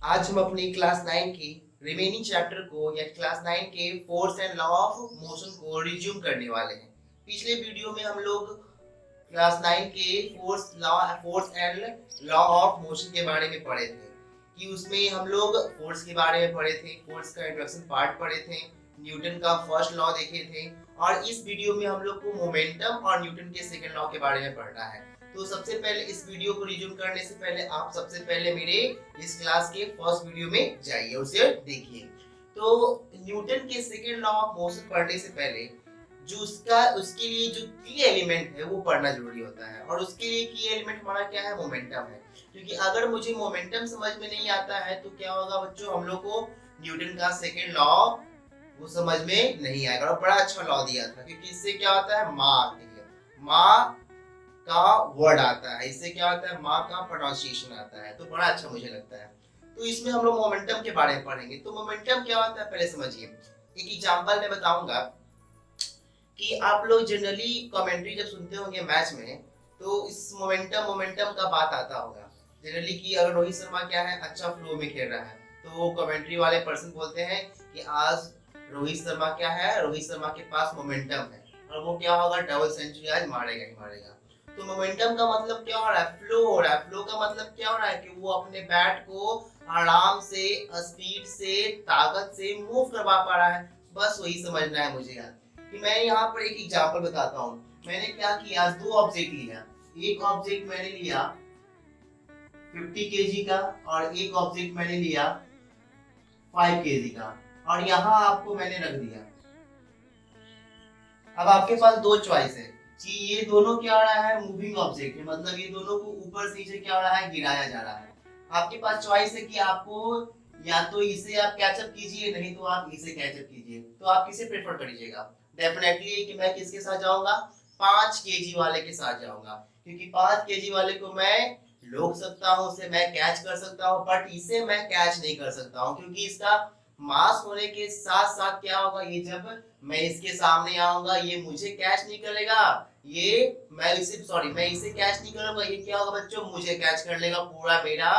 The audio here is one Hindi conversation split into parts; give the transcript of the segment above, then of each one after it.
आज हम अपनी क्लास 9 की रिमेनिंग चैप्टर को या क्लास 9 के force and law of motion को रिज्यूम करने वाले हैं। पिछले वीडियो में हम लोग क्लास 9 के force and law of motion के बारे में पढ़े थे कि उसमें हम लोग फोर्स के बारे में पढ़े थे, फोर्स का इंट्रोडक्शन पार्ट पढ़े थे, न्यूटन का फर्स्ट लॉ देखे थे और इस वीडियो में हम लोग को मोमेंटम और न्यूटन के सेकंड लॉ के बारे में पढ़ना है। तो सबसे पहले इस वीडियो को रिज्यूम करने से पहले आप सबसे पहले मेरे इस क्लास के फर्स्ट वीडियो में जाइए, उसे देखिए। तो न्यूटन के सेकंड लॉ ऑफ मोशन पढ़ने से पहले जो उसके लिए जो की एलिमेंट है वो पढ़ना जरूरी होता है और उसके लिए की एलिमेंट हमारा क्या है, मोमेंटम है। क्योंकि अगर मुझे मोमेंटम समझ में नहीं आता है तो क्या होगा बच्चों, हम लोग को न्यूटन का सेकंड लॉ वो समझ में नहीं आएगा। और बड़ा अच्छा लॉ दिया था क्योंकि इससे क्या होता है, माँ का वर्ड आता है, इससे क्या होता है, माँ का प्रोनाउंसिएशन आता है। तो बड़ा अच्छा मुझे लगता है। तो इसमें हम लोग मोमेंटम के बारे में पढ़ेंगे। तो मोमेंटम क्या होता है पहले समझिए। एक एग्जांपल मैं बताऊंगा कि आप लोग जनरली कमेंट्री जब सुनते होंगे मैच में तो इस मोमेंटम का बात आता होगा जनरली कि अगर रोहित शर्मा क्या है, अच्छा फ्लो में खेल रहा है तो कमेंट्री वाले पर्सन बोलते हैं कि आज रोहित शर्मा क्या है, रोहित शर्मा के पास मोमेंटम है और वो क्या होगा, डबल सेंचुरी आज मारेगा ही मारेगा। तो मोमेंटम का मतलब क्या हो रहा है, फ्लो हो रहा है। फ्लो का मतलब क्या हो रहा है कि वो अपने बैट को आराम से, स्पीड से, ताकत से मूव करवा पा रहा है। बस वही समझना है मुझे यार। कि मैं यहाँ पर एक एग्जांपल बताता हूँ। मैंने क्या किया, दो ऑब्जेक्ट लिया। एक ऑब्जेक्ट मैंने लिया 50 केजी का और एक ऑब्जेक्ट मैंने लिया 5 केजी का और यहाँ आपको मैंने रख दिया। अब आपके पास दो चॉइस है कि ये दोनों क्या हो रहा है, मूविंग ऑब्जेक्ट है, मतलब ये दोनों को ऊपर से नीचे क्या हो रहा है, गिराया जा रहा है। आपके पास चॉइस है कि आपको या तो इसे आप कैचअप कीजिए, नहीं तो आप इसे कैचअप कीजिए। तो आप किसे प्रेफर करिएगा? डेफिनेटली कि मैं किसके साथ जाऊंगा, 5 केजी वाले के साथ जाऊंगा। क्योंकि 5 केजी वाले को मैं रोक सकता हूँ, उसे मैं कैच कर सकता हूँ, बट इसे मैं कैच नहीं कर सकता हूँ क्योंकि इसका मास होने के साथ साथ क्या होगा, ये जब मैं इसके सामने आऊंगा ये मुझे कैच नहीं करेगा, मैं इसे कैच नहीं करूंगा, ये क्या होगा बच्चों, मुझे कैच कर लेगा, पूरा मेरा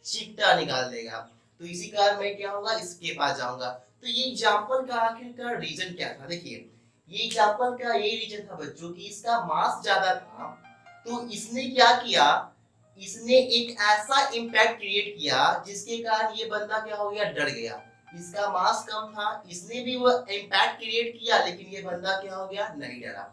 चिट्टा निकाल देगा। तो इसी कारण मैं क्या होगा, इसके पास जाऊंगा। तो ये एग्जांपल का आखिरकार रीजन क्या था, देखिए ये एग्जांपल का ये रीजन था बच्चों कि इसका मास ज्यादा था। तो इसने क्या किया, इसने एक ऐसा इम्पैक्ट क्रिएट किया जिसके कारण ये बंदा क्या हो गया, डर गया। इसका मास कम था, इसने भी वो इम्पैक्ट क्रिएट किया लेकिन ये बंदा क्या हो गया, नहीं डरा।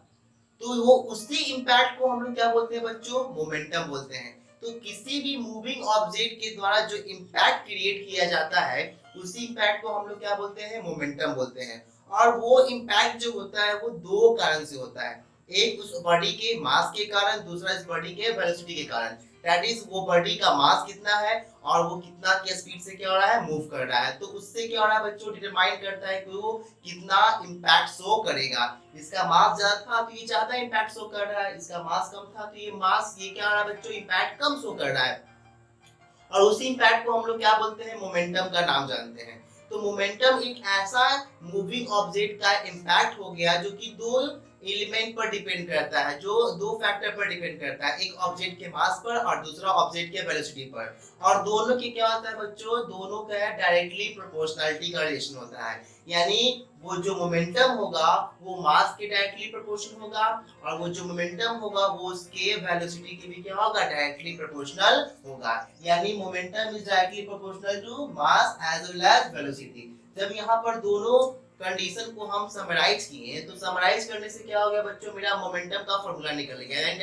तो वो उसी इम्पैक्ट को हम लोग क्या बोलते हैं बच्चों, मोमेंटम बोलते हैं। तो किसी भी मूविंग ऑब्जेक्ट के द्वारा जो इम्पैक्ट क्रिएट किया जाता है उसी इम्पैक्ट को हम लोग क्या बोलते हैं, मोमेंटम बोलते हैं। और वो इम्पैक्ट जो होता है वो दो कारण से होता है, एक उस बॉडी के मास के कारण, दूसरा इस बॉडी के वेलोसिटी के कारण। दैट इज वो बॉडी का मास कितना है और वो कितना की स्पीड से क्या हो रहा है, मूव कर रहा है। तो उससे क्या हो रहा है बच्चों, डिटरमाइन करता है कि वो कितना इम्पैक्ट शो करेगा। इसका मास ज्यादा था तो ये ज्यादा इम्पैक्ट शो कर रहा है, इसका मास कम था तो ये क्या हो रहा है बच्चों, इम्पैक्ट कम शो कर रहा है। और उसी इम्पैक्ट को हम लोग क्या बोलते हैं, मोमेंटम का नाम जानते हैं। तो मोमेंटम एक ऐसा मूविंग ऑब्जेक्ट का इम्पैक्ट हो गया जो कि दो एलिमेंट पर डिपेंड करता है, जो दो फैक्टर पर डिपेंड करता है, एक ऑब्जेक्ट के मास पर और दूसरा ऑब्जेक्ट के वेलोसिटी पर। और दोनों की क्या होता है बच्चों, दोनों का डायरेक्टली प्रोपोर्शनलिटी का रिलेशन होता है। यानी वो जो मोमेंटम होगा वो मास के डायरेक्टली प्रोपोर्शनल होगा और वो जो मोमेंटम होगा वो उसके वेलोसिटी के भी क्या होगा, डायरेक्टली प्रोपोर्शनल होगा। यानी momentum is directly proportional to mass as well as velocity. जब यहाँ पर दोनों कंडीशन को हम समराइज किए तो समराइज करने से क्या हो गया बच्चों, मेरा मोमेंटम का फॉर्मूला निकल गया। And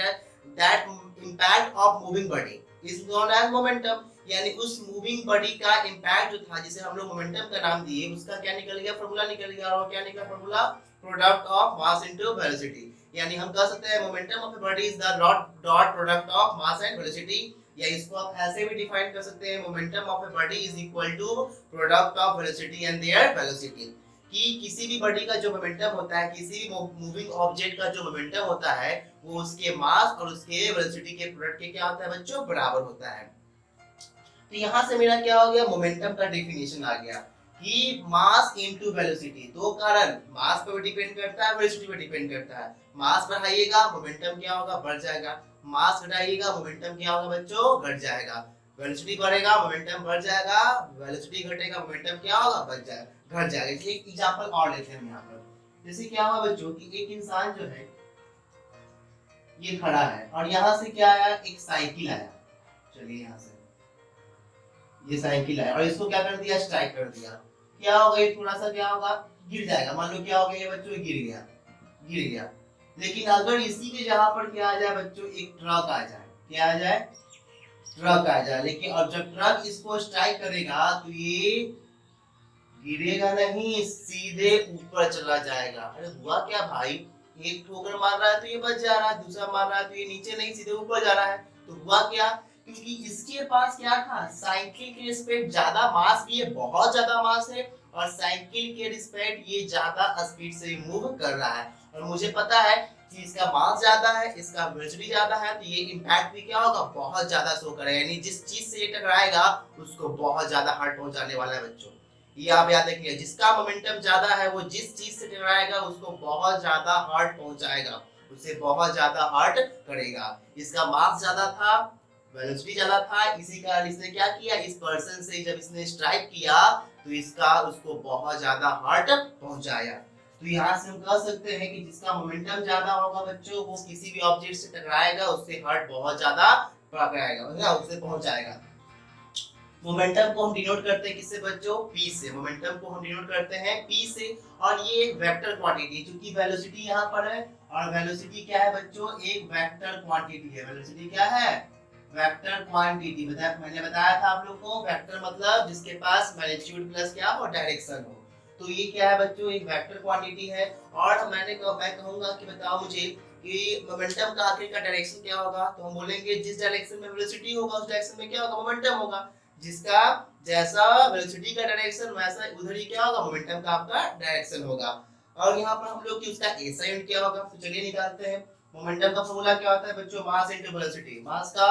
that impact of moving body is known as momentum. यानी उस मूविंग बॉडी का इम्पैक्ट जो था जिसे हम लोग मोमेंटम का नाम दिए, उसका क्या निकल गया, फॉर्मूला निकल गया। और क्या निकला formula, product of mass into velocity. यानी हम कह सकते हैं momentum of a body is the dot product of mass and velocity. या इसको आप ऐसे भी डिफाइन कर सकते हैं, momentum of a body is equal to product of velocity and their velocity. कि किसी भी बॉडी का जो मोमेंटम होता है, किसी भी मूविंग ऑब्जेक्ट का जो मोमेंटम होता है वो उसके मास और उसके वेलोसिटी के प्रोडक्ट के क्या होता है बच्चों, बराबर होता है। तो यहाँ से मेरा क्या हो गया, मोमेंटम का डेफिनेशन आ गया कि मास इनटू वेलोसिटी। दो कारण, मास पर डिपेंड करता है, वेलोसिटी पर डिपेंड करता है। मास बढ़ाइएगा मोमेंटम क्या होगा, बढ़ जाएगा। मास घटाइएगा मोमेंटम क्या होगा बच्चों, घट जाएगा। वेलोसिटी बढ़ेगा मोमेंटम बढ़ जाएगा, वेलोसिटी घटेगा मोमेंटम क्या होगा, बढ़ जाएगा, घट जाएगा। इसलिए एक एग्जांपल और लेते हैं हम यहाँ पर। जैसे क्या हुआ बच्चों कि एक इंसान जो है ये खड़ा है और यहाँ से क्या आया, एक साइकिल आया। चलिए यहाँ से ये साइकिल आया और इसको क्या कर दिया, स्ट्राइक कर दिया। क्या होगा, ये थोड़ा सा क्या होगा, गिर जाएगा। मान लो क्या हो गया ये बच्चों, गिर गया, गिर गया। लेकिन अगर इसी के जहाँ पर क्या आ जाए बच्चों, एक ट्रक आ जाए, क्या आ जाए, ट्रक आ जाए। लेकिन अब जब ट्रक इसको स्ट्राइक करेगा तो ये गिरेगा नहीं, सीधे ऊपर चला जाएगा। अरे हुआ क्या भाई, एक ठोकर मार रहा है तो ये बच जा रहा है, दूसरा मार रहा है तो ये नीचे नहीं सीधे ऊपर जा रहा है। तो हुआ क्या, क्योंकि इसके पास क्या था, साइकिल के रिस्पेक्ट ज्यादा मास भी है, बहुत ज्यादा मास है, और साइकिल के रिस्पेक्ट ये ज्यादा स्पीड से मूव कर रहा है। और मुझे पता है कि इसका मास ज्यादा है, इसका वेलोसिटी ज्यादा है, तो ये इम्पैक्ट भी क्या होगा, बहुत ज्यादा शो करेगा। यानी जिस चीज से ये टकराएगा उसको बहुत ज्यादा हर्ट पहुंचाने वाला है बच्चों। ये आप याद रखिए, जिसका मोमेंटम ज्यादा है वो जिस चीज से टकराएगा उसको बहुत ज्यादा हर्ट पहुंचाएगा, उसे बहुत ज्यादा हर्ट करेगा। इसका मास ज्यादा था, वेलोसिटी ज्यादा था, इसी कारण इसने क्या किया, इस पर्सन से जब इसने स्ट्राइक किया तो इसका उसको बहुत ज्यादा हर्ट पहुंचाया। तो यहाँ से हम कह सकते हैं कि जिसका मोमेंटम ज्यादा होगा बच्चों, वो किसी भी ऑब्जेक्ट से टकराएगा, उससे हर्ट बहुत ज्यादा पकड़ाएगा, उससे पहुंचाएगा। मोमेंटम को हम डिनोट करते हैं किससे बच्चों, p से। मोमेंटम को हम डिनोट करते हैं p से, और ये एक वेक्टर क्वांटिटी, क्योंकि वेलोसिटी यहाँ पर है, और वेलोसिटी क्या है बच्चों, एक वेक्टर क्वांटिटी है। वेलोसिटी क्या है, वेक्टर क्वांटिटी। मैंने बताया था आप लोग को, वेक्टर मतलब जिसके पास मैग्नीट्यूड प्लस क्या हो, डायरेक्शन हो। तो ये क्या है बच्चों, एक वेक्टर क्वांटिटी है। और मैं कहूंगा कि बताओ मुझे कि मोमेंटम का आखिर का डायरेक्शन क्या होगा। तो हम बोलेंगे जिस डायरेक्शन में वेलोसिटी होगा उस डायरेक्शन में क्या होगा, मोमेंटम होगा। जिसका जैसा वेलोसिटी का डायरेक्शन वैसा उधर ही क्या होगा, मोमेंटम का आपका डायरेक्शन होगा। और यहाँ पर हम लोग की उसका एसआई यूनिट क्या होगा, तो चलिए निकालते हैं। मोमेंटम का फॉर्मूला क्या होता है बच्चों, मास इनटू वेलोसिटी। मास का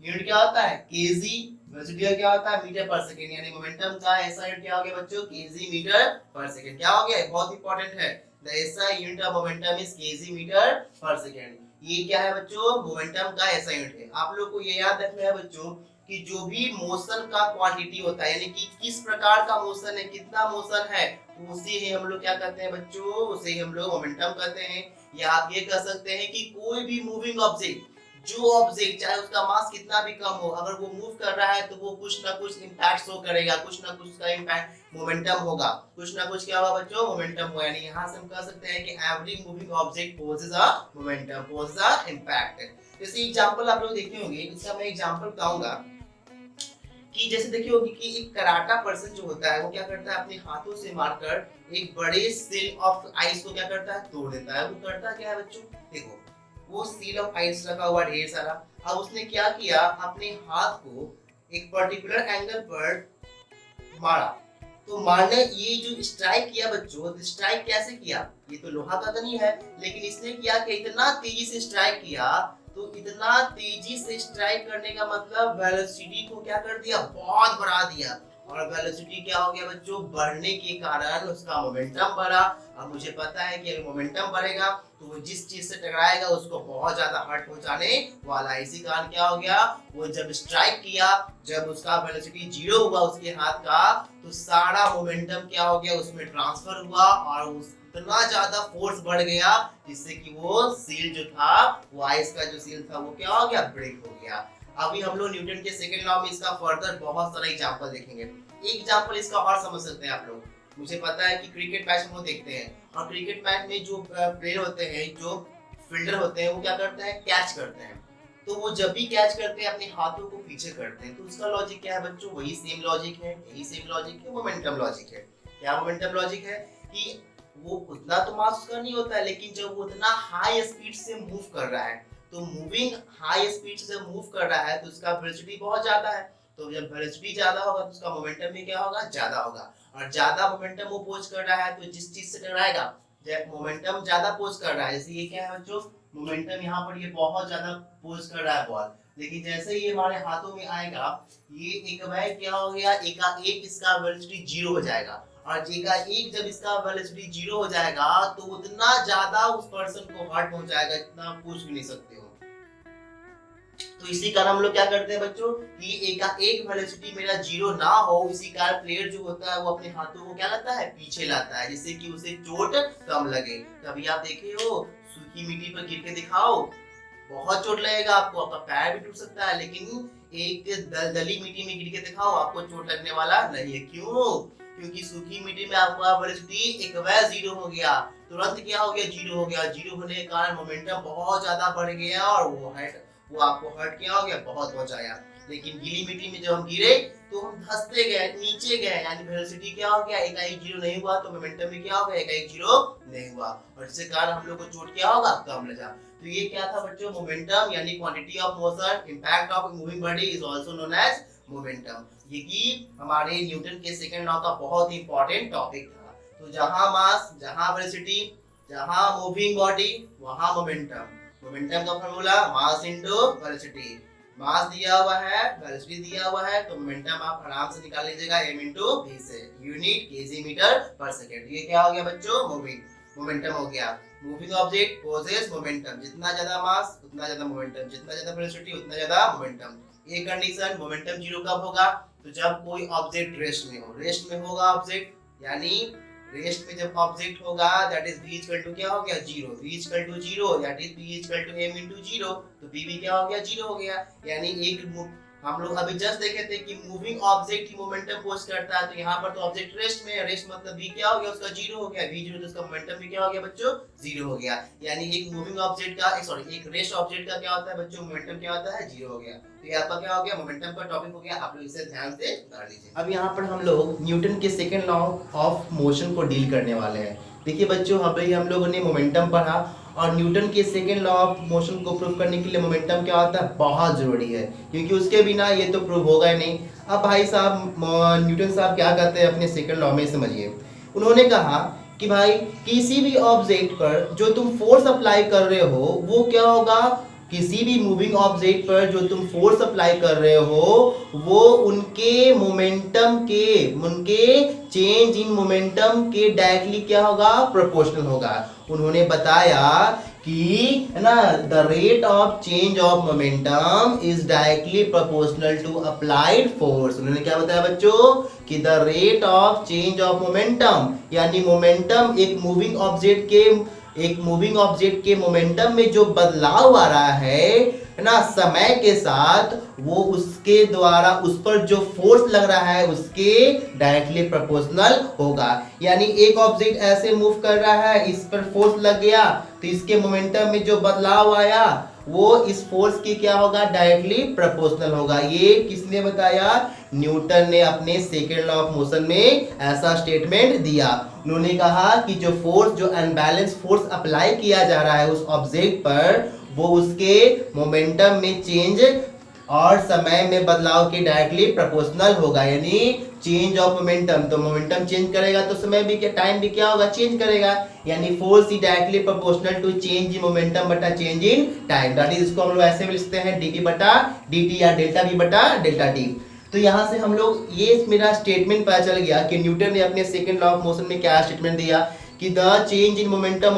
यूनिट क्या होता है, केजी। वेलोसिटी का क्या होता है, मीटर पर सेकंड। यानी मोमेंटम का एसआई यूनिट क्या हो गया बच्चों, केजी मीटर पर सेकंड। क्या हो गया, बहुत इंपॉर्टेंट है, the SI unit of momentum is KG metre per second. ये क्या है बच्चों, मोमेंटम का एसआई यूनिट है। आप लोग को ये याद रखना है बच्चों कि जो भी मोशन का क्वांटिटी होता है, यानी कि किस प्रकार का मोशन है, कितना मोशन है, उसे ही हम लोग क्या कहते हैं बच्चों, उसे ही हम लोग मोमेंटम कहते हैं। या आप ये कह सकते हैं कि कोई भी मूविंग ऑब्जेक्ट, जो ऑब्जेक्ट चाहे उसका मास कितना भी कम हो, अगर वो मूव कर रहा है तो वो कुछ ना कुछ इंपैक्ट शो करेगा, कुछ ना कुछ का इंपैक्ट मोमेंटम होगा, कुछ ना कुछ क्या होगा बच्चों, मोमेंटम होगा। यानी यहाँ से हम कह सकते हैं कि every moving object possess a momentum, possess a impact. जैसे एग्जांपल आप लोग देखे होंगे, इसका मैं एग्जांपल बताऊंगा कि जैसे देखिए होगी कि एक कराटा पर्सन जो होता है वो क्या करता है, अपने हाथों से मारकर एक बड़े सील ऑफ आइस को क्या करता है, तोड़ देता है। वो करता क्या है बच्चों, देखो वो सील ऑफ आइस रखा हुआ ढेर सारा। अब उसने क्या किया, अपने हाथ को एक पर्टिकुलर एंगल पर मारा। तो मारने ये जो स्ट्राइक किया बच्चों, तो स्ट्राइक कैसे किया, ये तो लोहा का तो नहीं है, लेकिन इसने किया कि इतना तेजी से स्ट्राइक किया। तो इतना तेजी से स्ट्राइक करने का मतलब वेलोसिटी को क्या कर दिया, बहुत बढ़ा दिया। और वेलोसिटी क्या हो गया बच्चों, बढ़ने के कारण उसका मोमेंटम बढ़ा। अब मुझे पता है कि अगर मोमेंटम बढ़ेगा तो वो जिस चीज से टकराएगा उसको बहुत ज्यादा हर्ट पहुंचाने वाला है। इसी कारण क्या हो गया, वो जब स्ट्राइक किया, जब उसका वेलोसिटी 0 हुआ उसके हाथ का, तो सारा मोमेंटम क्या हो गया, उसमें ट्रांसफर हुआ और उस इतना ज्यादा फोर्स बढ़ गया जिससे कि वो सील जो था, वो आइस का जो सील था वो क्या हो गया, ब्रेक हो गया। अभी हम लोग न्यूटन के सेकंड लॉ में इसका फर्दर बहुत सारा एग्जांपल देखेंगे। एक एग्जांपल इसका और समझ सकते हैं आप लोग। मुझे पता है कि क्रिकेट मैच हम देखते हैं, और क्रिकेट मैच में जो प्लेयर होते हैं, जो फील्डर होते हैं, वो क्या करते हैं, कैच करते हैं। तो वो जब भी कैच करते हैं अपने हाथों को पीछे करते हैं। तो उसका लॉजिक क्या है बच्चों, वही सेम लॉजिक है, यही सेम लॉजिक है, मोमेंटम लॉजिक है। क्या मोमेंटम लॉजिक है कि वो उतना तो मास उसका नहीं होता है, लेकिन जब वो उतना हाई स्पीड से मूव कर रहा है, तो मूविंग हाई स्पीड से मूव कर रहा है तो उसका वेलोसिटी बहुत ज्यादा है। तो जब वेलोसिटी ज्यादा होगा तो उसका मोमेंटम भी क्या होगा, ज्यादा होगा। और ज्यादा मोमेंटम वो पोज कर रहा है तो जिस चीज से टकराएगा, जब मोमेंटम ज्यादा पोज कर रहा है, जैसे ये क्या है बच्चों, मोमेंटम यहाँ पर ये बहुत ज्यादा पोज कर रहा है बॉल, लेकिन जैसे ही ये हमारे हाथों में आएगा, ये एक बार क्या हो गया, एक इसका वेलोसिटी 0 हो जाएगा। और एक जब इसका वेलोसिटी 0 हो जाएगा तो उतना ज्यादा उस पर्सन को हर्ट पहुंचाएगा, इतना पूछ भी नहीं सकते हो। तो इसी कारण हम लोग क्या करते हैं बच्चों कि एक वेलोसिटी मेरा जीरो ना हो, इसी कारण प्लेयर जो होता है वो अपने हाथों को क्या लाता है, पीछे लाता है, जिससे कि उसे चोट कम लगे। कभी आप देखे हो सूखी मिट्टी पर गिर के दिखाओ, बहुत चोट लगेगा आपको, आपका पैर भी टूट सकता है, लेकिन एक दलदली मिट्टी में गिर के दिखाओ, आपको चोट लगने वाला नहीं है। क्यों? क्योंकि सूखी मिट्टी में आपका वेलोसिटी एक बार जीरो हो गया, तुरंत क्या हो गया, जीरो हो गया। जीरो होने के कारण मोमेंटम बहुत ज्यादा बढ़ गया और वो आपको हर्ट क्या हो गया, बहुत पहुंचाया। लेकिन गीली मिट्टी में जब हम गिरे तो हम धंसते गए, नीचे गए, यानी वेलोसिटी क्या हो गया, एकाएक जीरो नहीं हुआ, तो मोमेंटम भी क्या हो गया, एकाएक जीरो नहीं हुआ, और इसके कारण हम लोग को चोट क्या होगा, कम लगा। तो ये क्या था बच्चों, मोमेंटम यानी quantity of motion, impact of moving body is also known as momentum. ये कि हमारे न्यूटन के सेकंड लॉ का बहुत ही इंपॉर्टेंट टॉपिक था। तो जहां मास, जहां वेलोसिटी, जहां मूविंग बॉडी, वहां मोमेंटम। मोमेंटम का फार्मूला मास इनटू वेलोसिटी। मास दिया हुआ है, वेलोसिटी दिया हुआ है, तो मोमेंटम आप आराम से निकाल लीजिएगा m into v से, unit KG metre per second. ये क्या हो गया बच्चों, मोमेंटम हो गया। मूविंग ऑब्जेक्ट पोजेस मोमेंटम, जितना ज्यादा मास उतना ज्यादा मोमेंटम, जितना ज्यादा वेलोसिटी उतना ज्यादा मोमेंटम। ये कंडीशन मोमेंटम जीरो कब होगा, तो जब कोई ऑब्जेक्ट रेस्ट में हो। रेस्ट में होगा ऑब्जेक्ट, यानी रेस्ट में जब ऑब्जेक्ट होगा that is v equal to क्या हो गया, zero. v equal to zero that is v equal to m into zero, तो v भी क्या हो गया, जीरो हो गया। यानी एक हम लोग अभी जस्ट देखे थे कि मूविंग ऑब्जेक्ट ही मोमेंटम पोज करता है, तो यहाँ पर तो ऑब्जेक्ट रेस्ट में है, रेस्ट मतलब v क्या हो गया, उसका जीरो हो गया। v जीरो तो उसका मोमेंटम भी क्या हो गया बच्चों, जीरो हो गया। यानी एक मूविंग ऑब्जेक्ट का एक रेस्ट ऑब्जेक्ट का क्या होता है बच्चों, मोमेंटम क्या होता है, जीरो हो गया। तो ये आपका क्या हो गया, मोमेंटम का टॉपिक हो गया। आप लोग इसे ध्यान से कर लीजिए। अब यहाँ पर हम लोग न्यूटन के सेकंड लॉ ऑफ मोशन को डील करने वाले हैं। देखिए बच्चों, हम लोगों ने मोमेंटम पढ़ा, और न्यूटन के सेकंड लॉ ऑफ मोशन को प्रूव करने के लिए मोमेंटम क्या होता है, बहुत जरूरी है, क्योंकि उसके बिना ये तो प्रूव होगा ही नहीं। अब भाई साहब न्यूटन साहब क्या कहते हैं अपने सेकंड लॉ में, समझिए। उन्होंने कहा कि भाई किसी भी ऑब्जेक्ट पर जो तुम फोर्स अप्लाई कर रहे हो वो क्या होगा, किसी भी मूविंग ऑब्जेक्ट पर जो तुम फोर्स अप्लाई कर रहे हो वो उनके मोमेंटम के, उनके चेंज इन मोमेंटम के डायरेक्टली क्या होगा, प्रोपोर्शनल होगा। उन्होंने बताया कि है ना, the rate of change of momentum is directly proportional to applied force. उन्होंने क्या बताया बच्चों कि the rate of change of momentum, यानी मोमेंटम एक मूविंग ऑब्जेक्ट के मोमेंटम में जो बदलाव आ रहा है ना समय के साथ, वो उसके द्वारा उस पर जो फोर्स लग रहा है उसके डायरेक्टली प्रोपोर्शनल होगा। यानी एक ऑब्जेक्ट ऐसे मूव कर रहा है, इस पर फोर्स लग गया, तो इसके मोमेंटम में जो बदलाव आया वो इस फोर्स की क्या होगा, डायरेक्टली प्रोपोर्शनल होगा। ये किसने बताया, न्यूटन ने अपने सेकंड लॉ ऑफ मोशन में ऐसा स्टेटमेंट दिया। उन्होंने कहा कि जो फोर्स, जो अनबैलेंस फोर्स अप्लाई किया जा रहा है उस ऑब्जेक्ट पर, वो उसके मोमेंटम में चेंज और समय में बदलाव के डायरेक्टली प्रोपोर्शनल होगा। यानी चेंज ऑफ मोमेंटम, तो मोमेंटम चेंज करेगा तो समय भी क्या, टाइम भी क्या होगा, चेंज करेगा। यानी force is directly proportional to change in momentum बटा change in time. That is, इसको हम लोग ऐसे भी लिखते हैं dt बटा dt या डेल्टा v बटा डेल्टा t। तो यहाँ से हम लोग ये मेरा स्टेटमेंट पता चल गया कि न्यूटन ने अपने सेकंड लॉ ऑफ मोशन में क्या स्टेटमेंट दिया कि the change in momentum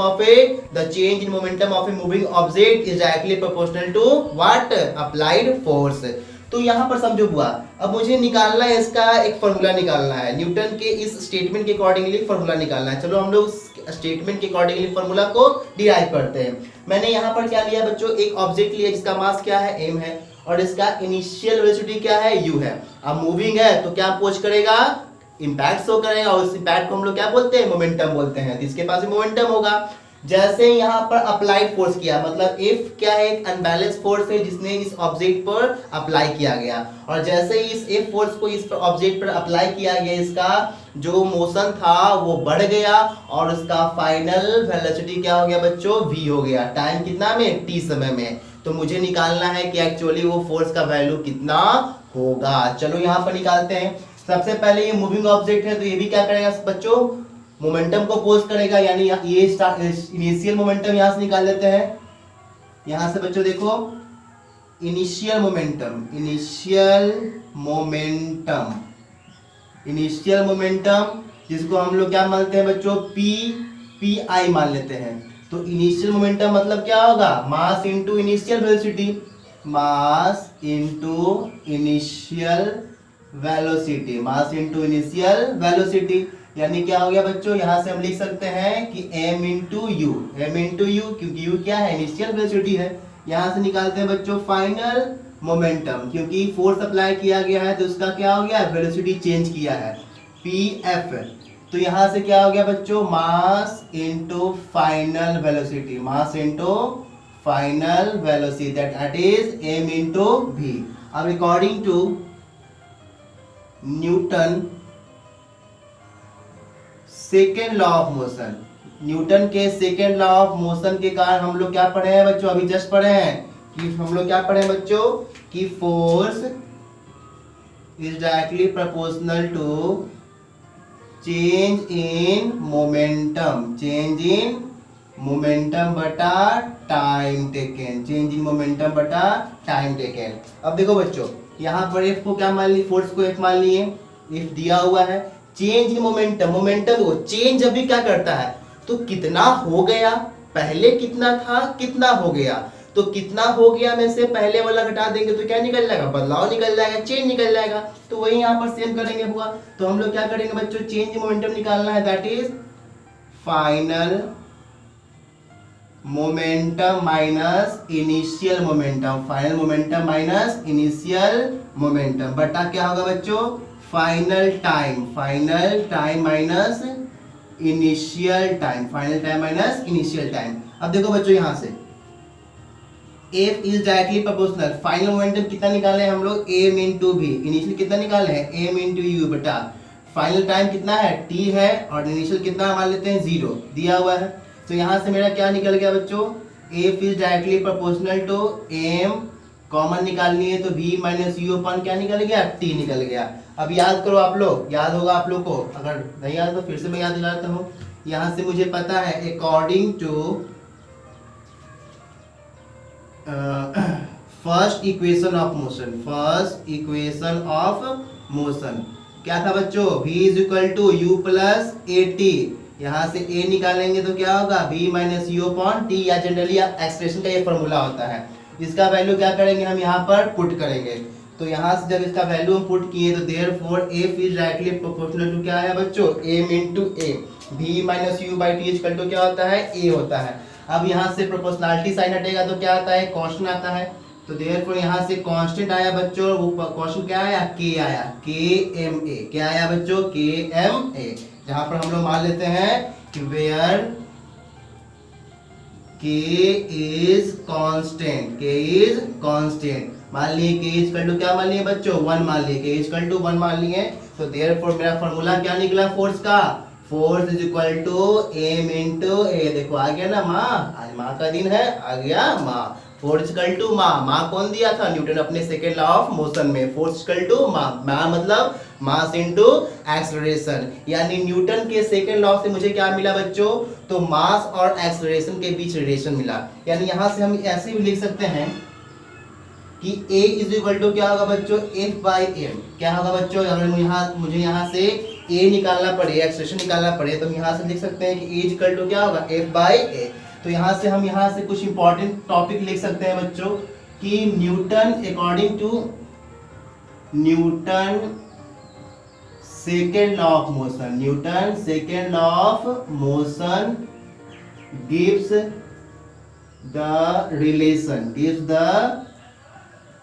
of a moving object is directly proportional to what, applied force। तो यहाँ पर समझो हुआ। अब मुझे निकालना है इसका एक फॉर्मूला निकालना है, न्यूटन के इस स्टेटमेंट के अकॉर्डिंगली फॉर्मूला निकालना है। चलो हम लोग स्टेटमेंट के अकॉर्डिंगली फॉर्मूला को डिराइव करते हैं। मैंने यहाँ पर क्या लिया बच्चों, एक ऑब्जेक्ट लिया जिसका मास क्या है, m है, और इसका इनिशियल वेलोसिटी क्या है, u है। अब मूविंग है तो क्या पोज करेगा, इम्पैक्ट शो करेगा, और उस इम्पैक्ट को हम लोग क्या बोलते हैं, मोमेंटम बोलते हैं। तो इसके पास मोमेंटम होगा। जैसे यहाँ पर अप्लाइड फोर्स किया, मतलब F क्या है, एक अनबैलेंस फोर्स है जिसने इस ऑब्जेक्ट पर अप्लाई किया गया, और जैसे ही इस F फोर्स को इस ऑब्जेक्ट पर अप्लाई किया गया, इसका जो मोशन था वो बढ़ गया, और उसका फाइनल वेलोसिटी क्या हो गया बच्चों, v हो गया। टाइम कितना में, t समय में। तो मुझे निकालना है कि एक्चुअली वो फोर्स का वैल्यू कितना होगा। चलो यहाँ पर निकालते हैं। सबसे पहले ये मूविंग ऑब्जेक्ट है, तो ये भी क्या करेगा बच्चों, मोमेंटम को पोज करेगा। यानी ये इनिशियल मोमेंटम यहाँ से निकाल लेते हैं। यहाँ से बच्चों देखो, इनिशियल मोमेंटम जिसको हम लोग क्या मानते हैं बच्चों, पी आई मान लेते हैं। तो इनिशियल मोमेंटम मतलब क्या होगा, mass into initial velocity. Mass into initial velocity, mass into initial velocity. यानी क्या हो गया बच्चों, यहां से हम लिख सकते हैं कि m इंटू यू, क्योंकि u क्या है, इनिशियल वेलोसिटी है। यहां से निकालते हैं बच्चों फाइनल मोमेंटम, क्योंकि फोर्स अप्लाई किया गया है तो उसका क्या हो गया, वेलोसिटी चेंज किया है, pf। तो यहां से क्या हो गया बच्चों, mass into final velocity, mass into final velocity, that is m into v। अब according to Newton second law of motion, Newton के सेकेंड लॉ ऑफ मोशन के कारण हम लोग क्या पढ़े हैं बच्चों, अभी जस्ट पढ़े हैं कि हम लोग क्या पढ़े हैं बच्चों, कि force is directly proportional to change in momentum, change in momentum बटा time taken, change in momentum बटा टाइम टेकन। अब देखो बच्चों, यहाँ पर एफ को क्या मान ली, फोर्स को एफ मान लिए, एफ दिया हुआ है, चेंज इन मोमेंटम, मोमेंटम को चेंज अभी क्या करता है, तो कितना हो गया, पहले कितना था कितना हो गया, तो कितना हो गया में से पहले वाला घटा देंगे तो क्या निकल जाएगा, बदलाव निकल जाएगा, चेंज निकल जाएगा। तो वही यहाँ पर सेम करेंगे हुआ। तो हम लोग क्या करेंगे बच्चों, चेंज इन मोमेंटम निकालना है, that is final momentum minus initial momentum, final momentum minus initial momentum बटा क्या होगा बच्चों, final time, final time minus initial time, final time minus initial time. अब देखो बच्चों, यहां से F is directly proportional, final momentum कितना निकाले हैं हम लोग, m इंटू v, इनिशियल कितना निकाले हैं m इंटू यू बटा फाइनल टाइम कितना है t है, और इनिशियल कितना मान लेते हैं 0 दिया हुआ है। तो यहां से मेरा क्या निकल गया बच्चों, F is directly proportional to m, common निकालनी है तो v माइनस यू अपन क्या निकल गया, t निकल गया। अब याद करो आप लोग, याद होगा आप लोग को, अगर नहीं याद तो फिर से मैं याद दिलाता हूँ। यहां से मुझे पता है according to first equation of motion, first equation of motion क्या था बच्चों, v is equal to u plus a t, यहाँ से a निकालेंगे तो क्या होगा, v minus u upon t, या जनरली एक्सप्रेशन का ये फॉर्मूला होता है। इसका वैल्यू क्या करेंगे हम यहाँ पर पुट करेंगे। तो यहाँ से जब इसका वैल्यू हम पुट किए तो therefore f is directly proportional to क्या है बच्चों, m into a, v minus u by t equal to क्या होता है, a होता है। अब यहाँ से प्रोपोर्शनलिटी साइन हटेगा तो क्या आता है, कांस्टेंट आता है। तो देयरफॉर यहाँ से कांस्टेंट आया बच्चों, वो कांस्टेंट क्या आया, k आया, kma, क्या आया बच्चों, kma, जहाँ पर हम लोग मान लेते हैं कि where k is constant, k is constant, मान लिए k इक्वल टू क्या मान लिए बच्चों, 1 मान लिए, k इक्वल टू 1 मान लिए। तो देयरफॉर मेरा फार्मूला क्या निकला फोर्स का, force is equal to m into a, देखो आ गया ना माँ, आज माँ का दिन है, आ गया माँ, फोर्स इक्वल टू माँ, माँ कौन दिया था, न्यूटन अपने सेकेंड लॉ ऑफ मोशन में, फोर्स इक्वल टू माँ, माँ मतलब मास इनटू एक्सेलरेशन। यानी न्यूटन के सेकेंड लॉ से मुझे क्या मिला बच्चों, तो मास और एक्सेलरेशन के बीच रिलेशन मिला। यानी यहाँ से हम ऐसे भी लिख सकते हैं कि a इज इक्वल टू क्या होगा बच्चों, f बाई m, क्या होगा बच्चों, अगर मुझे यहाँ से a निकालना पड़े, एक्सेलरेशन निकालना पड़े, तो हम यहाँ से लिख सकते हैं कि a इक्वल टू क्या होगा, f बाई a। तो यहाँ से हम यहाँ से कुछ इंपॉर्टेंट टॉपिक लिख सकते हैं बच्चों, कि Newton according to Newton second law of motion, Newton second law of motion gives the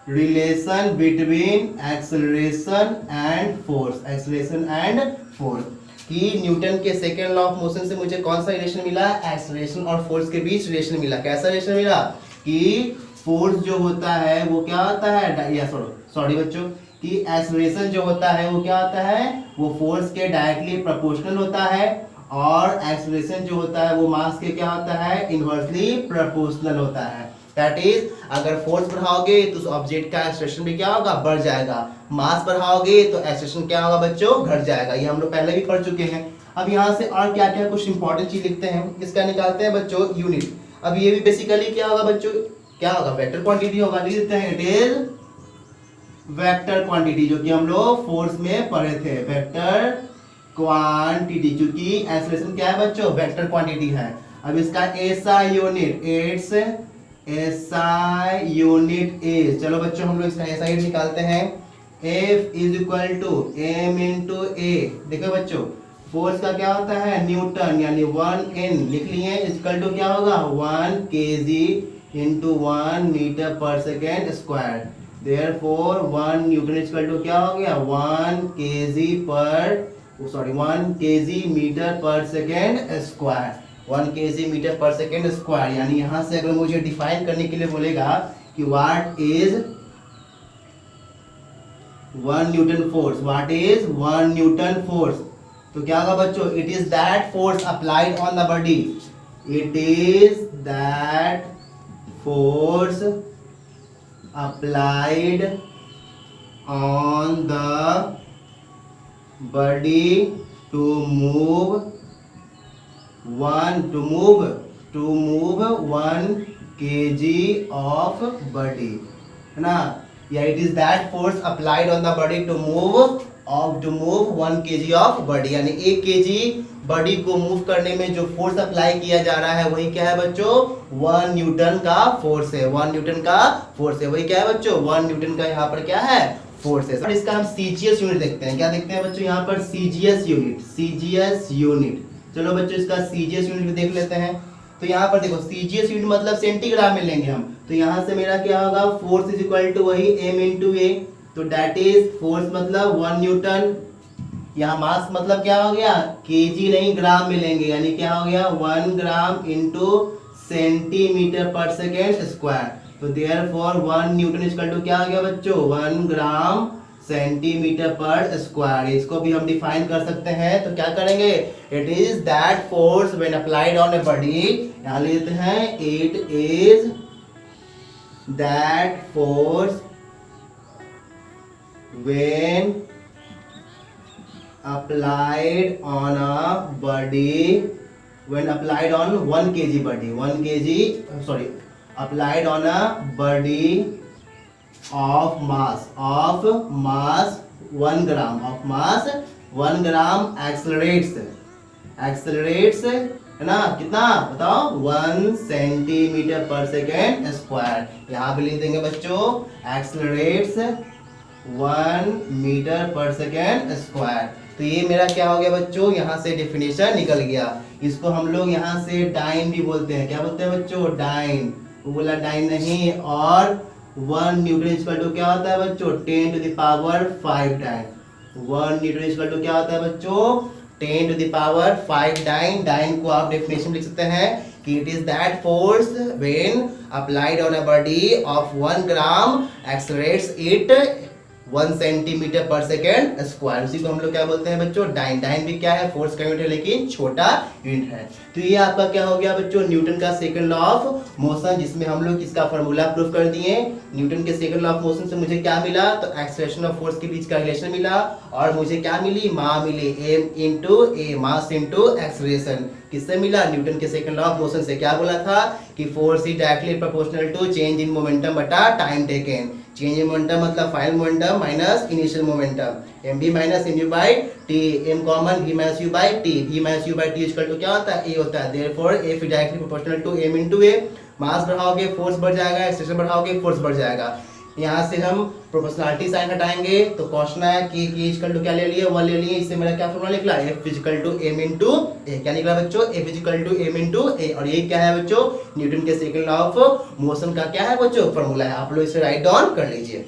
relation between acceleration and force, acceleration and force, कि न्यूटन के सेकेंड लॉ ऑफ मोशन से मुझे कौन सा रिलेशन मिला, एक्सेलरेशन और फोर्स के बीच रिलेशन मिला। कैसा रिलेशन मिला, कि फोर्स जो होता है वो क्या होता है, या सॉरी बच्चों, कि एक्सेलरेशन जो होता है वो क्या होता है, वो फोर्स के डायरेक्टली प्रोपोर्शनल होता है, और एक्सेलरेशन जो होता है वो मास के क्या होता है, इनवर्सली प्रोपोर्शनल होता है। दैट इज अगर फोर्स बढ़ाओगे तो उस ऑब्जेक्ट का एक्सेलरेशन भी क्या होगा, बढ़ जाएगा, मास बढ़ाओगे तो एक्सेलरेशन क्या होगा बच्चों, घट जाएगा। ये हम लोग पहले भी पढ़ चुके हैं। अब यहाँ से और क्या क्या कुछ इंपॉर्टेंट चीज लिखते हैं, इसका निकालते हैं बच्चों यूनिट। अब ये भी बेसिकली क्या होगा बच्चों, क्या होगा, वेक्टर क्वांटिटी होगा, लिख देते हैं, इट इज वेक्टर क्वांटिटी, जो कि हम लोग फोर्स में पढ़े थे, वेक्टर क्वांटिटी, क्योंकि एक्सेलरेशन क्या है बच्चों, वेक्टर क्वांटिटी है। अब इसका ऐसा unit, its SI unit is, चलो बच्चों हम लोग इसका SI निकालते हैं। F is equal to M into A। देखो बच्चों फोर्स का क्या होता है न्यूटन, यानी 1N लिख लिए, इक्वल टू क्या होगा 1 kg into 1 metre per second square. Therefore 1 Newton equal to क्या हो गया 1 kg per 1 kg metre per second square. 1 kg metre per second square, यानी यहां से अगर मुझे डिफाइन करने के लिए बोलेगा कि what is 1 Newton force, what is 1 Newton force, तो क्या होगा बच्चों, it is that force applied on the body, it is that force applied on the body to move 1 kg of body, है ना, या it is that force applied on the body to move 1 kg of body, यानी 1 kg बॉडी को मूव करने में जो फोर्स अप्लाई किया जा रहा है वही क्या है बच्चों 1 न्यूटन का फोर्स है। 1 न्यूटन का फोर्स है, वही क्या है बच्चों 1 न्यूटन का यहाँ पर क्या है फोर्स है। इसका हम CGS यूनिट देखते हैं, क्या देखते हैं बच्चों यहाँ पर CGS यूनिट। चलो बच्चों इसका CGS यूनिट भी देख लेते हैं। तो यहाँ पर देखो CGS यूनिट मतलब सेंटीग्राम में लेंगे हम, तो यहाँ से मेरा क्या होगा फोर्स इज इक्वल टू वही M इंटू A, तो दैट इज फोर्स मतलब 1 न्यूटन, यहाँ मास मतलब क्या हो गया केजी नहीं ग्राम में लेंगे, यानी क्या हो गया 1 gram into centimetre per second square. तो देयरफॉर 1 न्यूटन इक्वल टू क्या हो गया बच्चों 1 ग्राम सेंटीमीटर पर स्क्वायर। इसको भी हम डिफाइन कर सकते हैं, तो क्या करेंगे it is that force when applied on a body, यहाँ लेते हैं it is that force when applied on a body, when applied on 1 kg body, applied on a body of mass 1 gram, accelerates है ना, कितना बताओ 1 सेंटीमीटर पर सेकेंड स्क्वायर। यहाँ भी लिख देंगे बच्चों accelerates 1 metre per second square. तो ये मेरा क्या हो गया बच्चों, यहाँ से डेफिनेशन निकल गया। इसको हम लोग यहाँ से डाइन भी बोलते हैं, क्या बोलते हैं बच्चों डाइन, वो बोला डाइन नहीं, और 1 न्यूटन इक्वल टू क्या होता है बच्चों 10 to the power 5 dyne. 1 Newton equal to क्या होता है बच्चों 10 to the power 5 dyne. Dyne को आप डेफिनेशन लिख सकते हैं कि it is that force when applied on a body of 1 gram accelerates it 1 centimetre per second square. उसी को हम लोग क्या बोलते हैं बच्चों डाइन। डाइन भी क्या है फोर्स का यूनिट है, लेकिन छोटा यूनिट है। तो ये आपका क्या हो गया बच्चों न्यूटन का सेकंड लॉ ऑफ मोशन, जिसमें हम लोग इसका फॉर्मूला प्रूफ कर दिए। न्यूटन के सेकंड लॉ ऑफ मोशन से मुझे क्या मिला, तो एक्सेलरेशन और फोर्स के बीच का रिलेशन मिला, और मुझे क्या मिली मास मिली m into a, mass into acceleration. किससे मिला, न्यूटन के सेकंड लॉ ऑफ मोशन से। क्या बोला था कि force is directly proportional to change in momentum बटा time taken. Change in momentum मतलब final momentum minus initial momentum, mv minus mu by t, m common v minus u by t, v minus u by t equal to क्या होता है a होता है। Therefore f is directly proportional to m into a। Mass बढ़ाओगे फोर्स बढ़ जाएगा, एक्सेलरेशन बढ़ाओगे फोर्स बढ़ जाएगा। यहाँ से हम प्रोपोर्शनलिटी साइन हटाएंगे तो क्वेश्चन है कि इक्वल टू क्या ले लिए 1 ले लिए। इससे मेरा क्या फॉर्मूला निकला f equal to m into a। क्या निकला बच्चों f equal to m into a, और ये क्या है बच्चों न्यूटन के सेकंड लॉ ऑफ मोशन का क्या है बच्चों फॉर्मूला है। आप लोग इसे राइट डाउन कर लीजिए।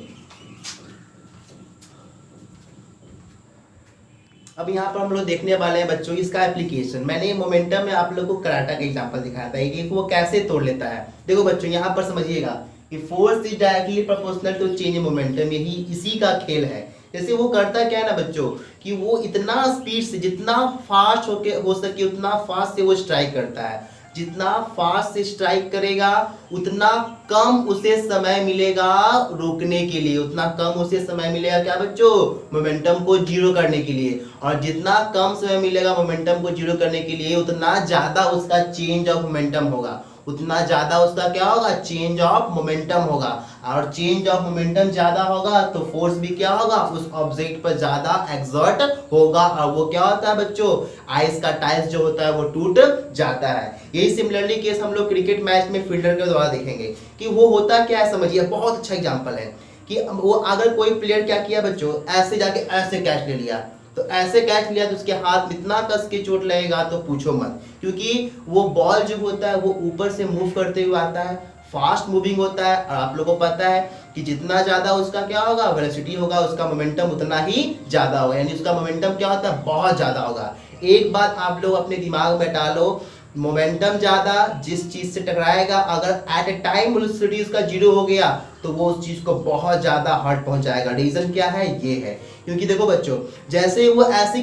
अब यहाँ पर हम लोग देखने वाले हैं बच्चों इसका एप्लीकेशन। मैंने मोमेंटम में आप लोगों को कराटा का एग्जांपल दिखाया था कि वो कैसे तोड़ लेता है। देखो बच्चों यहाँ पर समझिएगा कि force is directly proportional to change in momentum, यही इसी का खेल है। जैसे वो करता क्या है ना बच्चों कि वो इतना स्पीड से जितना फास्ट हो सके उतना फास्ट से वो स्ट्राइक करता है। जितना फास्ट से स्ट्राइक करेगा उतना कम उसे समय मिलेगा रोकने के लिए, उतना कम उसे समय मिलेगा क्या बच्चों मोमेंटम को जीरो करने के लिए। और जितना कम समय मिलेगा मोमेंटम को जीरो करने के लिए उतना ज्यादा उसका चेंज ऑफ मोमेंटम होगा, उतना ज्यादा उसका क्या होगा, चेंज ऑफ मोमेंटम होगा। और चेंज ऑफ मोमेंटम ज्यादा होगा तो फोर्स भी क्या होगा, उस ऑब्जेक्ट पर ज्यादा एक्सर्ट होगा, और वो क्या होता है बच्चों, आइस का टाइल्स जो होता है वो टूट जाता है। यही सिमिलरली केस हम लोग क्रिकेट मैच में फील्डर के द्वारा देखेंगे कि वो होता क्या है, समझिए बहुत अच्छा एग्जांपल है कि वो अगर कोई प्लेयर क्या किया बच्चों, ऐसे जाके ऐसे कैच ले लिया, तो ऐसे कैच लिया तो उसके हाथ में इतना कस के चोट लगेगा तो पूछो मत, क्योंकि वो बॉल जो होता है वो ऊपर से मूव करते हुए आता है, फास्ट मूविंग होता है, और आप लोगों को पता है कि जितना ज्यादा उसका क्या होगा, वेलोसिटी होगा, उसका मोमेंटम उतना ही ज्यादा होगा, यानी उसका मोमेंटम क्या होता है, बहुत ज्यादा होगा। एक बात आप लोग अपने दिमाग में डालो, मोमेंटम ज्यादा जिस चीज से टकराएगा, अगर एट ए टाइम वेलोसिटी उसका जीरो हो गया तो वो उस चीज को बहुत ज्यादा हर्ट पहुंचाएगा। रीजन क्या है, ये है क्योंकि देखो बच्चों, जैसे वो ऐसे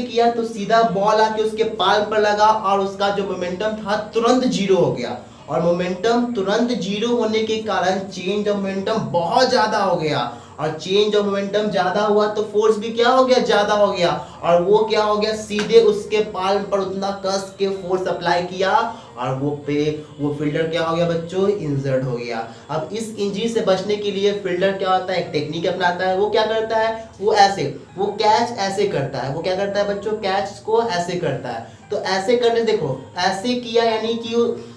किया तो सीधा बॉल आके उसके पाल पर लगा और उसका जो मोमेंटम था तुरंत जीरो हो गया, और मोमेंटम तुरंत जीरो होने के कारण चेंज ऑफ मोमेंटम बहुत ज्यादा हो गया, और चेंज ऑफ मोमेंटम ज्यादा हुआ तो फोर्स भी क्या हो गया, ज्यादा हो गया, और वो क्या हो गया, सीधे उसके पाल्म पर उतना कस के फोर्स अप्लाई किया, और वो फील्डर क्या हो गया बच्चों, इंजर्ड हो गया। अब इस इंजरी से बचने के लिए फील्डर क्या होता है, एक टेक्निक अपनाता है, वो क्या करता है, वो कैच ऐसे करता है, वो क्या करता है बच्चों, कैच को ऐसे करता है। तो ऐसे करने देखो, ऐसे किया यानी कि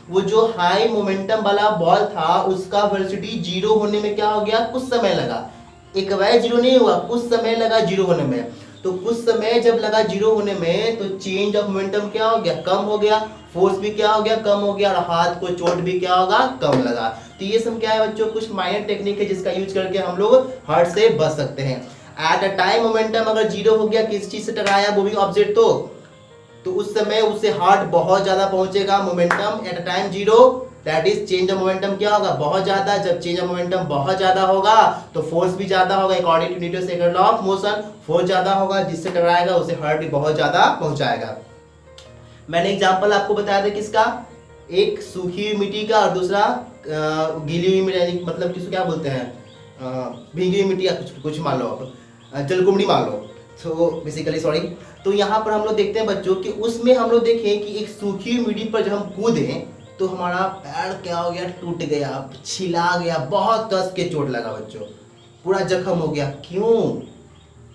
वो जो हाई मोमेंटम वाला बॉल था उसका वेलोसिटी जीरो होने में क्या हो गया, कुछ समय लगा, एक बार जीरो नहीं हुआ, कुछ समय लगा जीरो होने में। तो कुछ समय जब लगा जीरो होने में तो चेंज ऑफ मोमेंटम क्या हो गया, कम हो गया, फोर्स भी क्या हो गया, कम हो गया, और हाथ को चोट भी क्या होगा, कम लगा। तो ये सब क्या है बच्चों, कुछ माइनर टेक्निक है जिसका यूज करके हम लोग हर्ट से बच सकते हैं। एट अ टाइम मोमेंटम अगर जीरो हो गया, किस चीज से टकराया, मूविंग ऑब्जेक्ट, तो उस समय उससे हार्ट बहुत ज्यादा पहुंचेगा। Momentum at a time zero, that is change of momentum क्या होगा, बहुत ज्यादा। जब चेंज ऑफ मोमेंटम बहुत ज्यादा होगा तो फोर्स भी ज्यादा होगा, according to Newton second law of motion, force ज्यादा होगा, जिससे टकराएगा उसे हर्ट भी बहुत ज्यादा पहुंचाएगा। मैंने एग्जांपल आपको बताया था किसका, एक सूखी हुई मिट्टी का और दूसरा गीली हुई मिट्टी, मतलब किसको क्या बोलते हैं, भीगी हुई मिट्टी या कुछ मान लो आप, जलकुंभी मान लो, तो बेसिकली सॉरी। तो यहाँ पर हम लोग देखते हैं बच्चों कि उसमें हम लोग देखें कि एक सूखी हुई मिट्टी पर जब हम कूदें तो हमारा पैर क्या हो गया, टूट गया, छिला गया, बहुत कस के चोट लगा बच्चों, पूरा जख्म हो गया। क्यों,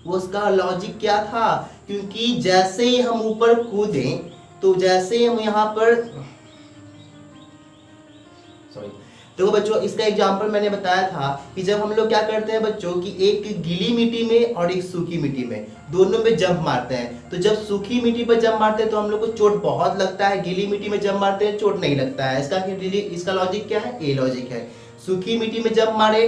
वो उसका लॉजिक क्या था, क्योंकि जैसे ही हम ऊपर कूदें तो जैसे ही हम यहाँ पर सॉरी, तो बच्चों इसका एग्जांपल मैंने बताया था कि जब हम लोग क्या करते हैं बच्चों कि एक गीली मिट्टी में और एक सूखी मिट्टी में, दोनों में जंप मारते हैं, तो जब सूखी मिट्टी पर जंप मारते हैं तो हम लोग को चोट बहुत लगता है, गीली मिट्टी में जंप मारते हैं चोट नहीं लगता है। इसका लॉजिक क्या है, ये लॉजिक है। सूखी मिट्टी में जंप मारे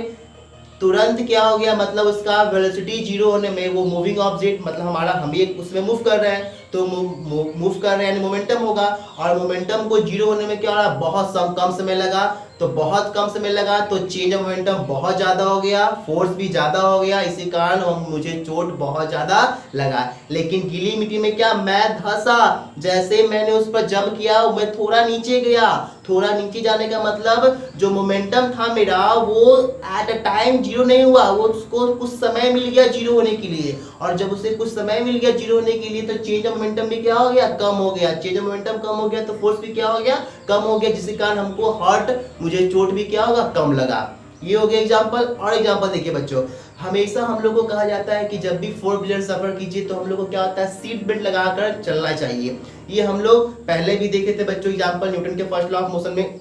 तुरंत क्या हो गया, मतलब उसका वेलोसिटी जीरो होने में वो मूविंग ऑब्जेक्ट, मतलब हम एक उसमें मूव कर रहे हैं, तो मूव कर रहे हैं यानी मोमेंटम होगा, और मोमेंटम को जीरो होने में क्या हो रहा है, बहुत कम समय लगा, तो बहुत कम समय लगा तो चेंज ऑफ मोमेंटम बहुत ज्यादा हो गया, फोर्स भी ज्यादा हो गया, इसी कारण मुझे चोट बहुत ज्यादा लगा। लेकिन गीली मिट्टी में क्या, मैं धंसा, जैसे मैंने उस पर जंप किया मैं थोड़ा नीचे गया, थोड़ा नीचे जाने का मतलब जो मोमेंटम था मेरा वो एट अ टाइम जीरो नहीं हुआ, वो उसको कुछ समय मिल गया जीरो होने के लिए, और जब उसे कुछ समय मिल गया जीरो होने के लिए तो चेंज ऑफ मोमेंटम भी क्या हो गया, कम हो गया। चेंज ऑफ मोमेंटम कम हो गया तो फोर्स भी क्या हो गया, कम हो गया, जिसके कारण हमको हर्ट, मुझे चोट भी क्या होगा, कम लगा। ये हो गया एग्जांपल। और एग्जांपल देखिए बच्चों, हमेशा हम लोग को कहा जाता है कि जब भी 4 व्हीलर सफर कीजिए तो हम लोग को क्या होता है, सीट बेल्ट लगाकर चलना चाहिए। ये हम लोग पहले भी देखे थे बच्चों एग्जांपल न्यूटन के फर्स्ट लॉ ऑफ मोशन में,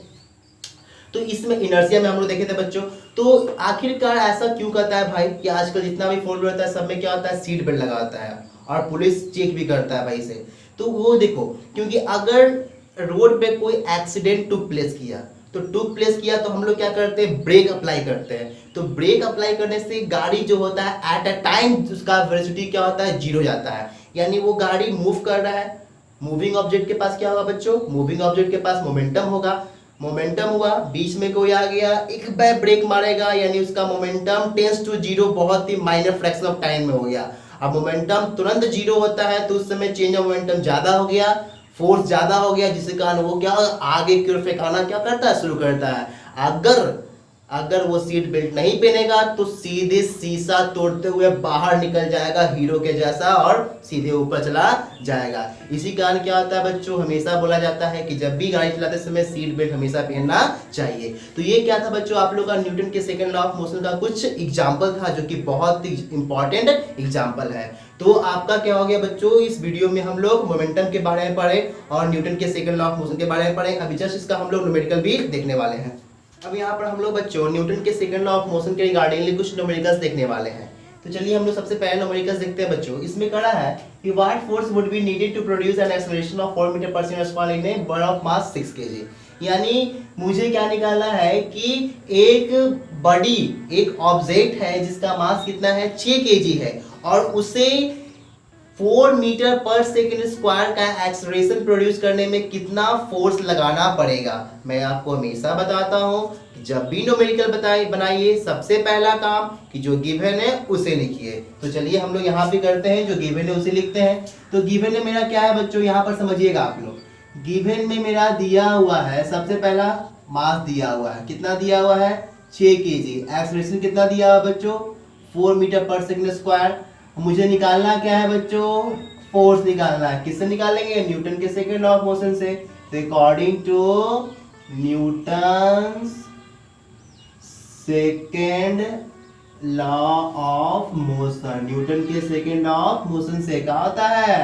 तो इसमें इनर्शिया में हम लोग देखे थे बच्चों। तो आखिरकार ऐसा क्यों करता है भाई कि आजकल जितना भी 4 व्हीलर होता है सब में क्या होता है, सीट बेल्ट लगा होता है, और पुलिस चेक भी करता है भाई से। तो वो देखो, क्योंकि अगर रोड पे कोई एक्सीडेंट टुक प्लेस किया तो हम लोग क्या करते हैं, ब्रेक अप्लाई करते हैं। तो ब्रेक अप्लाई करने से गाड़ी जो होता है एट अ टाइम उसका वेलोसिटी क्या होता है, जीरो जाता है, यानी वो गाड़ी मूव कर रहा है। मूविंग ऑब्जेक्ट के पास क्या होगा बच्चों, मूविंग ऑब्जेक्ट के पास मोमेंटम होगा, मोमेंटम हुआ, बीच में कोई आ गया, एक बार ब्रेक मारेगा, यानी उसका मोमेंटम टेंस टू जीरो, बहुत ही माइनर फ्रैक्शन ऑफ टाइम में हो गया। अब मोमेंटम तुरंत जीरो होता है तो उस समय चेंज ऑफ मोमेंटम ज्यादा हो गया, फोर्स ज्यादा हो गया, जिसके कारण वो क्या आगे की ओर फेंकाना क्या करता है, शुरू करता है। अगर अगर वो सीट बेल्ट नहीं पहनेगा तो सीधे शीशा तोड़ते हुए बाहर निकल जाएगा हीरो के जैसा और सीधे ऊपर चला जाएगा। इसी कारण क्या होता है बच्चों, हमेशा बोला जाता है कि जब भी गाड़ी चलाते समय सीट बेल्ट हमेशा पहनना चाहिए। तो ये क्या था बच्चों, आप लोग का न्यूटन के सेकंड लॉ ऑफ मोशन का कुछ एग्जाम्पल था जो कि बहुत ही इंपॉर्टेंट एग्जाम्पल है। तो आपका क्या हो गया बच्चों, इस वीडियो में हम लोग मोमेंटम के बारे में पढ़े और न्यूटन के सेकंड लॉ ऑफ मोशन के बारे में पढ़े। अभी जस्ट इसका हम लोग न्यूमेरिकल भी देखने वाले हैं। अब यहाँ पर हम लोग बच्चों न्यूटन के सेकंड लॉ ऑफ मोशन के रिगार्डिंगली कुछ न्यूमेरिकल्स देखने वाले हैं। तो चलिए हम लोग सबसे पहले न्यूमेरिकल्स देखते हैं बच्चों। इसमें कहा है कि what force would be needed to produce an acceleration of 4 metre per second square in a ball of mass 6 kg। यानी मुझे क्या निकालना है कि एक बड़ी एक ऑब्जेक्ट है जिसका मास कितना है 6 kg है और उसे 4 मीटर पर सेकंड स्क्वायर का एक्सेलरेशन प्रोड्यूस करने में कितना फोर्स लगाना पड़ेगा। मैं आपको हमेशा बताता हूं कि जब भी न्यूमेरिकल बनाइए सबसे पहला काम कि जो गिवन है उसे लिखिए। तो चलिए हम लोग यहाँ पे करते हैं, जो गिवन है उसे लिखते हैं। तो गिवन में मेरा क्या है बच्चों, यहाँ पर समझिएगा आप लोग। गिवन में मेरा दिया हुआ है, सबसे पहला मास दिया हुआ है, कितना दिया हुआ है 6 kg। एक्सेलरेशन कितना दिया हुआ बच्चों 4 मीटर पर सेकंड स्क्वायर। मुझे निकालना क्या है बच्चों, फोर्स निकालना है। किससे निकालेंगे, न्यूटन के सेकंड लॉ ऑफ मोशन से। तो according to Newton second law of motion, Newton के सेकंड लॉ ऑफ मोशन से क्या होता है,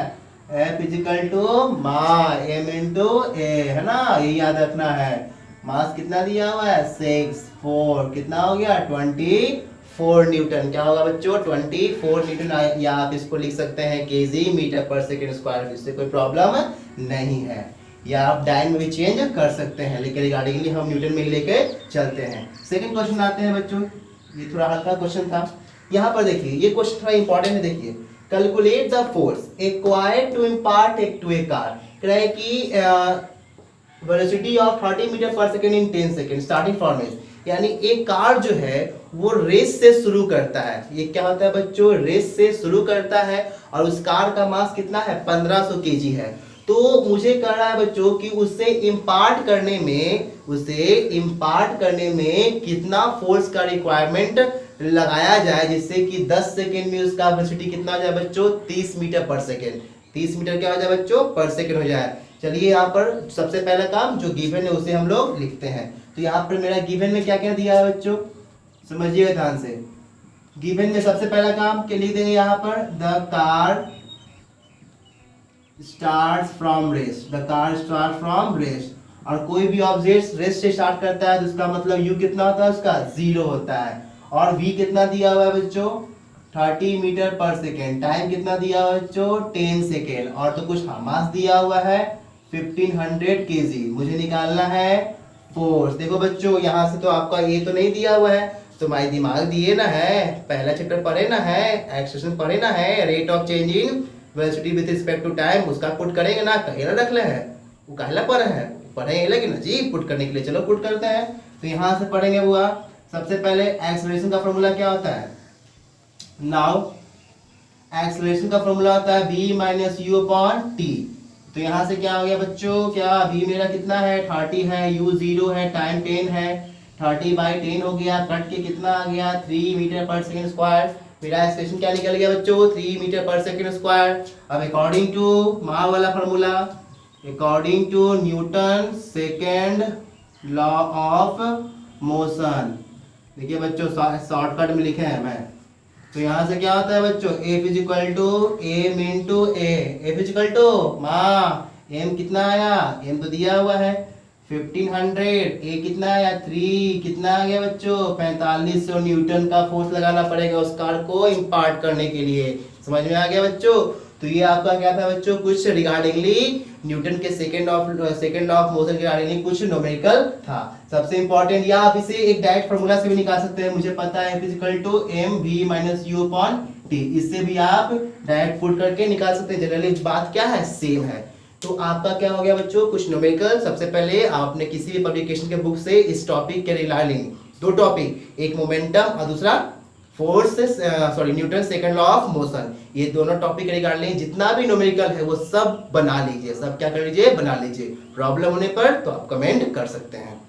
F is equal to mass m into a, है ना, ये याद रखना है। मास कितना दिया हुआ है 6, 4 कितना हो गया 24 न्यूटन। क्या होगा बच्चों 24 न्यूटन, या आप इसको लिख सकते हैं KG metre per second square, इससे कोई प्रॉब्लम नहीं है। या आप डाइन में भी चेंज कर सकते हैं, लेकिन रिगार्डिंगली हम न्यूटन में लेके चलते हैं। सेकंड क्वेश्चन आते हैं बच्चों, ये थोड़ा हल्का क्वेश्चन था। यहाँ पर देखिए ये क्वेश्चन थोड़ा इंपॉर्टेंट है। देखिए calculate the force acquired to impart to a car. कह रहा है कि velocity of 30 metre per second in 10 second starting from is, यानी एक कार जो है वो रेस से शुरू करता है। ये क्या होता है बच्चों, रेस से शुरू करता है और उस कार का मास कितना है 1500 kg है। तो मुझे कह रहा है बच्चों कि उसे इम्पार्ट करने में कितना फोर्स का रिक्वायरमेंट लगाया जाए जिससे कि 10 सेकेंड में उसका वेलोसिटी कितना हो जाए बच्चों 30 मीटर पर सेकेंड। 30 मीटर क्या हो जाए बच्चों पर सेकेंड हो जाए। चलिए यहाँ पर सबसे पहला काम जो गिवन है उसे हम लोग लिखते हैं। तो यहाँ पर मेरा गिवन में क्या क्या दिया है बच्चों, समझिएगा ध्यान से। गिवन में सबसे पहला काम के लिख देंगे यहाँ पर the car start from rest, the car start from rest. और कोई भी ऑब्जेक्ट रेस्ट से स्टार्ट करता है तो उसका मतलब u कितना होता है उसका 0 होता है। और v कितना दिया हुआ है बच्चों 30 मीटर पर सेकेंड। टाइम कितना दिया हुआ है बच्चों 10 सेकेंड। और तो कुछ मास दिया हुआ है 1500 kg। मुझे निकालना है फोर्स। देखो बच्चों यहाँ से तो आपका ये तो नहीं दिया हुआ है, तो हमारे दिमाग दिए ना है, पहला चैप्टर पढ़े ना है, एक्सप्रेशन पढ़े ना है, rate of change in velocity with respect to time, उसका पुट करेंगे ना, कहीं ना रख ले हैं वो कहला पढ़े हैं, पढ़ेंगे लेकिन जी पुट करने के लिए चलो पुट करते हैं। तो यहाँ से पढ़ेंगे वो सबसे पहले एक्सेलरेशन का फॉर्मूला क्या होता है। नाउ एक्सेलरेशन का फॉर्मूला होता है v minus u upon T. तो यहाँ से क्या हो गया बच्चों, क्या v मेरा कितना है 30 है, u 0 है, टाइम 10 है, 30/10 हो गया, कट के कितना आ गया 3 मीटर पर सेकंड स्क्वायर। मेरा एक्सप्रेशन क्या निकल गया बच्चों 3 मीटर पर सेकंड स्क्वायर। अब अकॉर्डिंग टू मा वाला formula, according to Newton second law of motion, देखिए बच्चों शॉर्टकट में लिखे हैं मैं। तो यहाँ से क्या होता है बच्चों F is equal to m into a, F is equal to माँ m कितना आया, m तो दिया हुआ है 1500, a कितना आया 3, कितना आ गया बच्चों 4500 न्यूटन का फोर्स लगाना पड़ेगा उस कार को इम्पार्ट करने के लिए। समझ में आ गया बच्चों। तो ये आपका क्या था बच्चों, कुछ रिगार्डिंगली न्यूटन के सेकंड लॉ ऑफ मोशन के रिगार्डिंगली कुछ न्यूमेरिकल था। सबसे इंपॉर्टेंट, या आप इसे एक डायरेक्ट फार्मूला से भी निकाल सकते हैं, मुझे पता है F is equal to m v minus u upon t, इससे भी आप डायरेक्ट पुट करके निकाल सकते हैं। जनरली बात क्या है सेम है। तो आपका क्या हो गया बच्चों कुछ न्यूमेरिकल। सबसे पहले आपने किसी भी पब्लिकेशन के बुक से इस टॉपिक के रिगार्डिंग दो टॉपिक, एक मोमेंटम और दूसरा force Newton second law of motion, ये दोनों टॉपिक रिगार्डिंग जितना भी न्यूमेरिकल है वो सब बना लीजिए, सब क्या कर लीजिए बना लीजिए। प्रॉब्लम होने पर तो आप कमेंट कर सकते हैं।